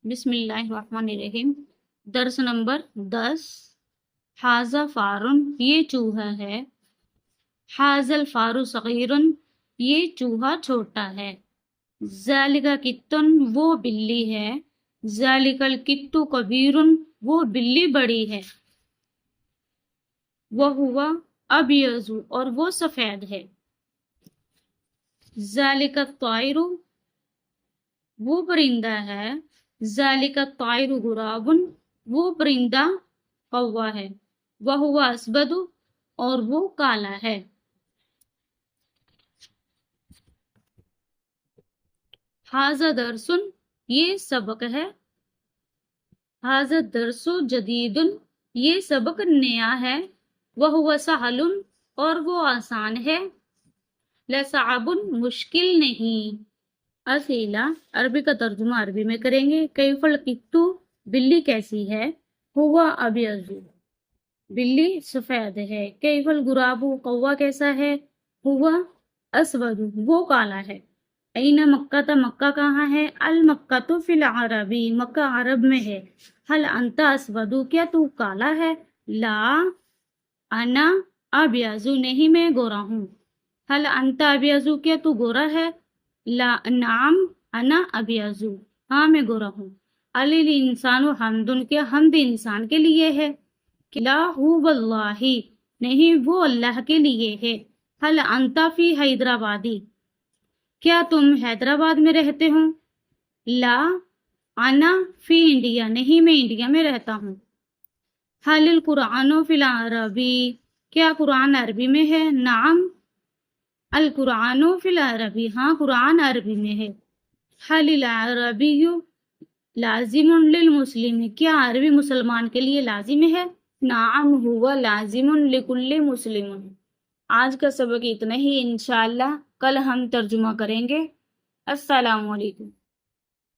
بسم اللہ الرحمن الرحیم۔ درس نمبر 10۔ حاذا فارن، یہ چوہا ہے۔ حاذل فارو صغیرن، یہ چوہا چھوٹا ہے۔ ذالک کتن، وہ بلی ہے۔ ذالک الکتو کبیرن، وہ بلی بڑی ہے۔ وہوا ابیض، اور وہ سفید ہے۔ ذالک الطائر، وہ پرندہ ہے۔ ذالک الطائر غراب، وہ پرندہ قوا ہے۔ وہو اسود، اور وہ کالا ہے۔ ھذا درس، یہ سبق ہے۔ ھذا الدرس جدید، یہ سبق نیا ہے۔ وہو سہل، اور وہ آسان ہے۔ لصعب، مشکل نہیں۔ اسئلہ، عربی کا ترجمہ عربی میں کریں گے۔ کیف القط، بلی کیسی ہے۔ ہوا ابیض، بلی سفید ہے۔ کیف الغراب، قوا کیسا ہے۔ ہوا اسود، وہ کالا ہے۔ این مکہ، مکہ کہاں ہے۔ المکۃ فی العربی، مکہ عرب میں ہے۔ حل انت اسود، کیا تو کالا ہے۔ لا انا ابیض، نہیں میں گورا ہوں۔ حل انت ابیض، کیا تو گورا ہے۔ لا نعم انا ابیض، ہاں میں گورا ہوں۔ الانسان حمد، کیا حمد انسان کے لیے ہے۔ لا هو واللہ، نہیں وہ اللہ کے لیے ہے۔ حل انت فی حیدرآبادی، کیا تم حیدرآباد میں رہتے ہو۔ لا انا فی انڈیا، نہیں میں انڈیا میں رہتا ہوں۔ حل القرآن فی العربی، کیا قرآن عربی میں ہے۔ نعم القرآن فی العربی، ہاں قرآن عربی میں ہے۔ حل العربی لازم للمسلم، کیا عربی مسلمان کے لیے لازم ہے۔ نعم ہوا لازم لکل مسلم۔ آج کا سبق اتنا ہی، انشاءاللہ کل ہم ترجمہ کریں گے۔ السلام علیکم۔